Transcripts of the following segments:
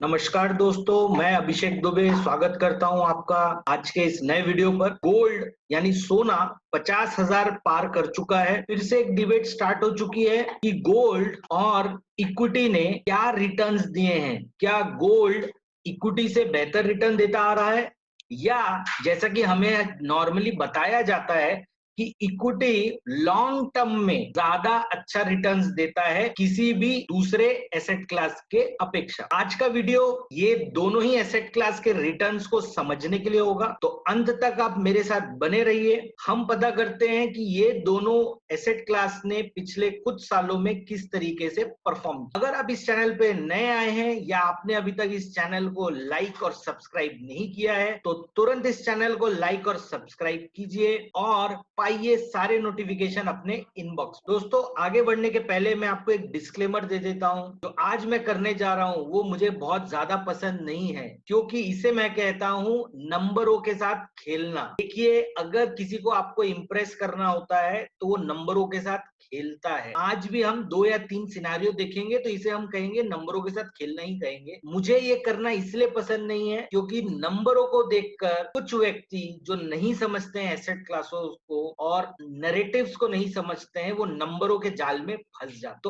नमस्कार दोस्तों, मैं अभिषेक दुबे स्वागत करता हूं आपका आज के इस नए वीडियो पर। गोल्ड यानी सोना 50,000 पार कर चुका है। फिर से एक डिबेट स्टार्ट हो चुकी है कि गोल्ड और इक्विटी ने क्या रिटर्न्स दिए हैं। क्या गोल्ड इक्विटी से बेहतर रिटर्न देता आ रहा है, या जैसा कि हमें नॉर्मली बताया जाता है कि इक्विटी लॉन्ग टर्म में ज्यादा अच्छा रिटर्न्स देता है किसी भी दूसरे एसेट क्लास के अपेक्षा। आज का वीडियो ये दोनों ही एसेट क्लास के रिटर्न्स को समझने के लिए होगा, तो अंत तक आप मेरे साथ बने रहिए। हम पता करते हैं कि ये दोनों एसेट क्लास ने पिछले कुछ सालों में किस तरीके से परफॉर्म किया। अगर आप इस चैनल पे नए आए हैं या आपने अभी तक इस चैनल को लाइक और सब्सक्राइब नहीं किया है, तो तुरंत इस चैनल को लाइक और सब्सक्राइब कीजिए और पाइए सारे नोटिफिकेशन अपने इनबॉक्स। दोस्तों, आगे बढ़ने के पहले मैं आपको एक डिस्क्लेमर दे देता हूं। जो आज मैं करने जा रहा हूं वो मुझे बहुत ज्यादा पसंद नहीं है, क्योंकि इसे मैं कहता हूं नंबरों के साथ खेलना। देखिए, अगर किसी को आपको इंप्रेस करना होता है तो वो नंबरों के साथ खेलता है। आज भी हम 2 या 3 सिनेरियो देखेंगे तो इसे हम कहेंगे नंबरों के साथ खेलना ही कहेंगे। मुझे ये करना इसलिए पसंद नहीं है क्योंकि नंबरों को देखकर कुछ व्यक्ति जो नहीं समझते हैं एसेट क्लासों को और नरेटिव्स को नहीं समझते हैं, वो नंबरों के जाल में फंस जाते।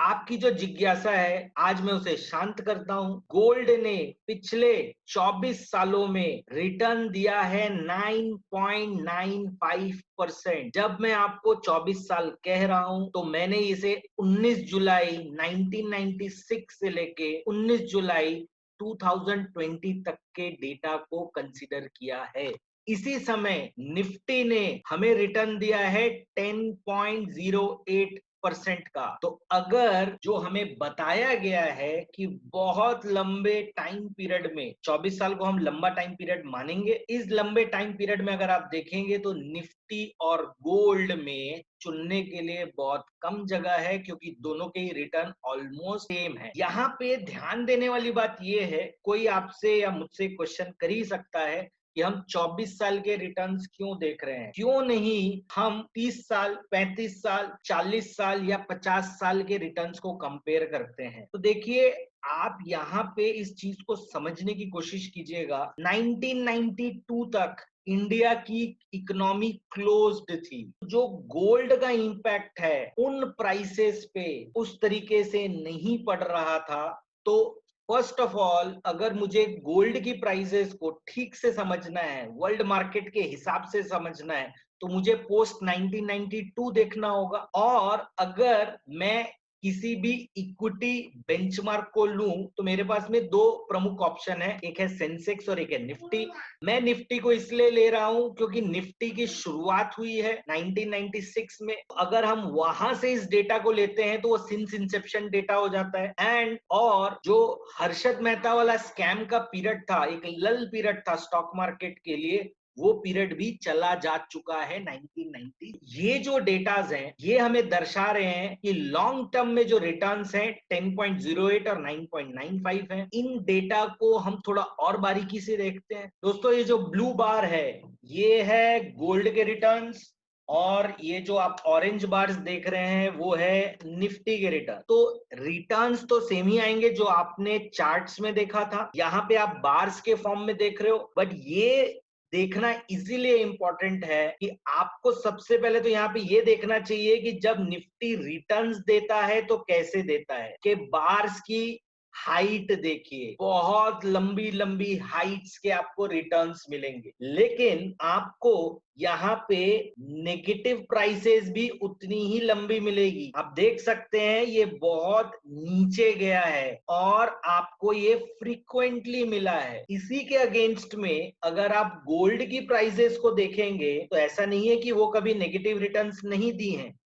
आपकी जो जिज्ञासा है आज मैं उसे शांत करता हूं। गोल्ड ने पिछले 24 सालों में रिटर्न दिया है 9.95%। जब मैं आपको 24 साल कह रहा हूं तो मैंने इसे 19 जुलाई 1996 से लेके 19 जुलाई 2020 तक के डेटा को कंसीडर किया है। इसी समय निफ्टी ने हमें रिटर्न दिया है 10.08% का। तो अगर जो हमें बताया गया है कि बहुत लंबे टाइम पीरियड में 24 साल को हम लंबा टाइम पीरियड मानेंगे, इस लंबे टाइम पीरियड में अगर आप देखेंगे तो निफ्टी और गोल्ड में चुनने के लिए बहुत कम जगह है, क्योंकि दोनों के ही रिटर्न ऑलमोस्ट सेम है। यहाँ पे ध्यान देने वाली बात यह है, कोई आपसे या मुझसे क्वेश्चन कर ही सकता है कि हम 24 साल के रिटर्न्स क्यों देख रहे हैं, क्यों नहीं हम 30 साल, 35 साल, 40 साल या 50 साल के रिटर्न्स को कंपेयर करते हैं। तो देखिए, आप यहाँ पे इस चीज को समझने की कोशिश कीजिएगा। 1992 तक इंडिया की इकोनॉमी क्लोज्ड थी। जो गोल्ड का इंपैक्ट है उन प्राइसेस पे उस तरीके से नहीं पड़ रहा था। तो फर्स्ट ऑफ ऑल, अगर मुझे गोल्ड की प्राइसेस को ठीक से समझना है, वर्ल्ड मार्केट के हिसाब से समझना है, तो मुझे पोस्ट 1992 देखना होगा। और अगर मैं किसी भी इक्विटी बेंचमार्क को लूं तो मेरे पास में दो प्रमुख ऑप्शन है, एक है सेंसेक्स और एक है निफ्टी। मैं निफ्टी को इसलिए ले रहा हूं क्योंकि निफ्टी की शुरुआत हुई है 1996 में। अगर हम वहां से इस डेटा को लेते हैं तो वो सिंस इंसेप्शन डेटा हो जाता है। एंड और जो हर्षद मेहता वाला स्कैम का पीरियड था, एक लल पीरियड था स्टॉक मार्केट के लिए, वो पीरियड भी चला जा चुका है 1990। ये जो डेटाज हैं ये हमें दर्शा रहे हैं कि लॉन्ग टर्म में जो रिटर्न्स हैं 10.08 और 9.95 हैं। इन डेटा को हम थोड़ा और बारीकी से देखते हैं। दोस्तों, ये जो ब्लू बार है ये है गोल्ड के रिटर्न्स, और ये जो आप ऑरेंज बार्स देख रहे हैं वो है निफ्टी के रिटर्न। तो रिटर्न्स तो सेम ही आएंगे जो आपने चार्ट्स में देखा था, यहाँ पे आप बार्स के फॉर्म में देख रहे हो। बट ये देखना इसीलिए इंपॉर्टेंट है कि आपको सबसे पहले तो यहाँ पे ये देखना चाहिए कि जब निफ्टी रिटर्न्स देता है तो कैसे देता है। कि बार्स की हाइट देखिए, बहुत लंबी लंबी हाइट्स के आपको रिटर्न्स मिलेंगे, लेकिन आपको यहाँ पे नेगेटिव प्राइसेस भी उतनी ही लंबी मिलेगी। आप देख सकते हैं ये बहुत नीचे गया है और आपको ये फ्रीक्वेंटली मिला है। इसी के अगेंस्ट में अगर आप गोल्ड की प्राइसेस को देखेंगे तो ऐसा नहीं है कि वो कभी नेगेटिव रिटर्न्स नहीं दी हैं।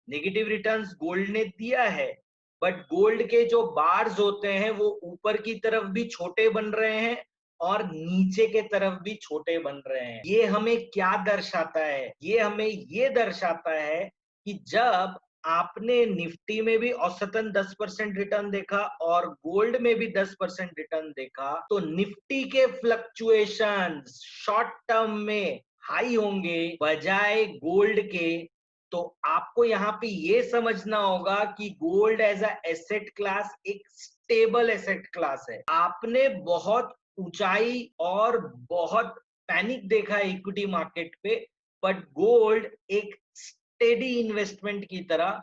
नेगेटिव रिटर्न्स गोल्ड ने दिया है, बट गोल्ड के जो बार्स होते हैं वो ऊपर की तरफ भी छोटे बन रहे हैं और नीचे के तरफ भी छोटे बन रहे हैं। ये हमें क्या दर्शाता है? ये हमें ये दर्शाता है कि जब आपने निफ्टी में भी औसतन 10% रिटर्न देखा और गोल्ड में भी 10% रिटर्न देखा, तो निफ्टी के फ्लक्चुएशन शॉर्ट टर्म में हाई होंगे बजाय गोल्ड के। तो आपको यहाँ पे ये समझना होगा कि gold as a asset class एक स्टेबल एसेट क्लास है। आपने बहुत ऊंचाई और बहुत पैनिक देखा है इक्विटी मार्केट पे, बट गोल्ड एक स्टेडी इन्वेस्टमेंट की तरह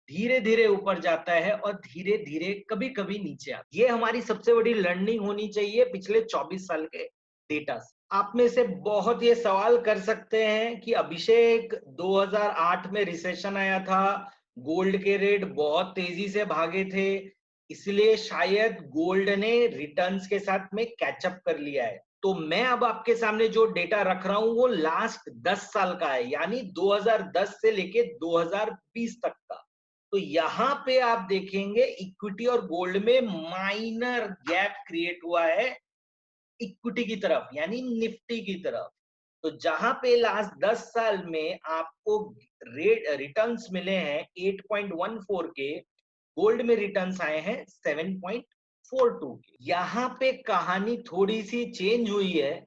धीरे धीरे ऊपर जाता है और धीरे धीरे कभी कभी नीचे आता है। ये हमारी सबसे बड़ी लर्निंग होनी चाहिए पिछले 24 साल के डेटा से। आप में से बहुत ये सवाल कर सकते हैं कि अभिषेक 2008 में रिसेशन आया था, गोल्ड के रेट बहुत तेजी से भागे थे, इसलिए शायद गोल्ड ने रिटर्न्स के साथ में कैचअप कर लिया है। तो मैं अब आपके सामने जो डेटा रख रहा हूं वो लास्ट 10 साल का है, यानी 2010 से लेके 2020 तक का। तो यहाँ पे आप देखेंगे इक्विटी और गोल्ड में माइनर गैप क्रिएट हुआ है इक्विटी की तरफ, यानी निफ्टी की तरफ। तो जहां पे लास्ट 10 साल में आपको रेट रिटर्न्स मिले हैं 8.14 के, गोल्ड में रिटर्न्स आए हैं 7.42 के। यहाँ पे कहानी थोड़ी सी चेंज हुई है,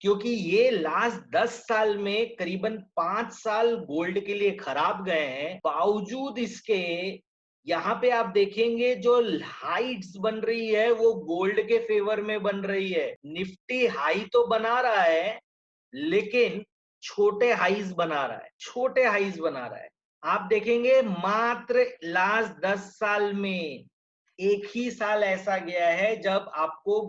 क्योंकि ये लास्ट 10 साल में करीबन 5 साल गोल्ड के लिए खराब गए हैं। बावजूद इसके यहाँ पे आप देखेंगे जो हाइट्स बन रही है वो गोल्ड के फेवर में बन रही है। निफ्टी हाई तो बना रहा है, लेकिन छोटे हाईज बना रहा है, छोटे हाईज बना रहा है। आप देखेंगे मात्र लास्ट 10 साल में एक ही साल ऐसा गया है जब आपको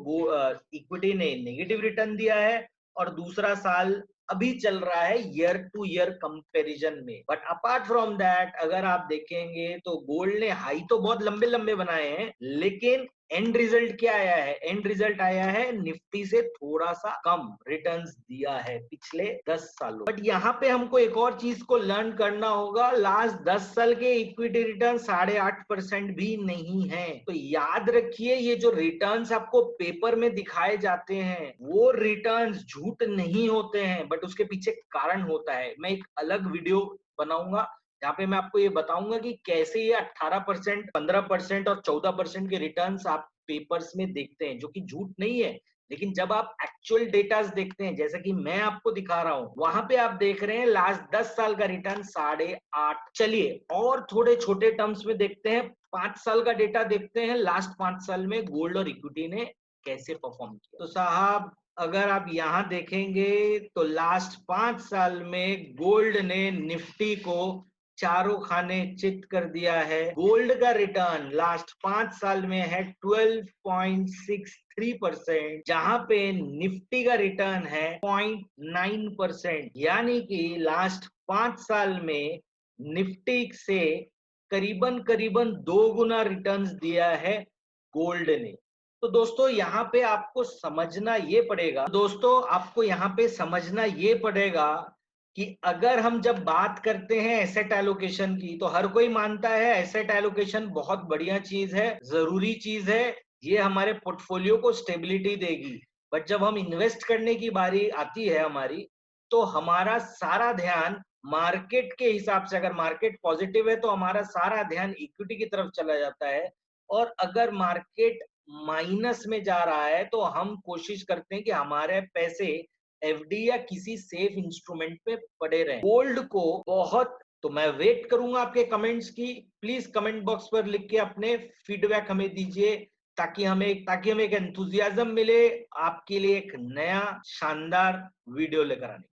इक्विटी ने नेगेटिव रिटर्न दिया है, और दूसरा साल अभी चल रहा है ईयर टू ईयर कंपैरिजन में। बट अपार्ट फ्रॉम दैट अगर आप देखेंगे तो गोल्ड ने हाई तो बहुत लंबे लंबे बनाए हैं, लेकिन एंड रिजल्ट क्या आया है? एंड रिजल्ट आया है निफ्टी से थोड़ा सा कम रिटर्न्स दिया है पिछले 10 सालों। बट यहाँ पे हमको एक और चीज को लर्न करना होगा, लास्ट 10 साल के इक्विटी रिटर्न 8.5% भी नहीं है। तो याद रखिए ये जो रिटर्न्स आपको पेपर में दिखाए जाते हैं वो रिटर्न्स झूठ नहीं होते हैं, बट उसके पीछे कारण होता है। मैं एक अलग वीडियो बनाऊंगा जहाँ पे मैं आपको ये बताऊंगा कि कैसे ये 18%, 15% और 14% के रिटर्न्स आप पेपर्स में देखते हैं, जो कि झूठ नहीं है। लेकिन जब आप एक्चुअल डेटास देखते हैं, जैसे कि मैं आपको दिखा रहा हूं, वहां पे आप देख रहे हैं लास्ट 10 साल का रिटर्न 8.5। चलिए और थोड़े छोटे टर्म्स में देखते हैं, 5 साल का डेटा देखते हैं, लास्ट 5 साल में गोल्ड और इक्विटी ने कैसे परफॉर्म किया। तो साहब अगर आप यहाँ देखेंगे तो लास्ट 5 साल में गोल्ड ने निफ्टी को चारों खाने चित कर दिया है। गोल्ड का रिटर्न लास्ट 5 साल में है 12.63%, जहां पे निफ्टी का रिटर्न है 0.9%। यानी कि लास्ट 5 साल में निफ्टी से करीबन करीबन 2 गुना रिटर्न्स दिया है गोल्ड ने। तो दोस्तों यहाँ पे आपको समझना ये पड़ेगा, कि अगर हम जब बात करते हैं एसेट एलोकेशन की, तो हर कोई मानता है एसेट एलोकेशन बहुत बढ़िया चीज है, जरूरी चीज है, ये हमारे पोर्टफोलियो को स्टेबिलिटी देगी। बट जब हम इन्वेस्ट करने की बारी आती है हमारी, तो हमारा सारा ध्यान मार्केट के हिसाब से, अगर मार्केट पॉजिटिव है तो हमारा सारा ध्यान इक्विटी की तरफ चला जाता है, और अगर मार्केट माइनस में जा रहा है तो हम कोशिश करते हैं कि हमारे पैसे एफडी या किसी सेफ इंस्ट्रूमेंट पे पड़े रहे। गोल्ड को बहुत, तो मैं वेट करूंगा आपके कमेंट्स की। प्लीज कमेंट बॉक्स पर लिख के अपने फीडबैक हमें दीजिए, ताकि हमें एक एंथुजियाज्म मिले आपके लिए एक नया शानदार वीडियो लेकर आने।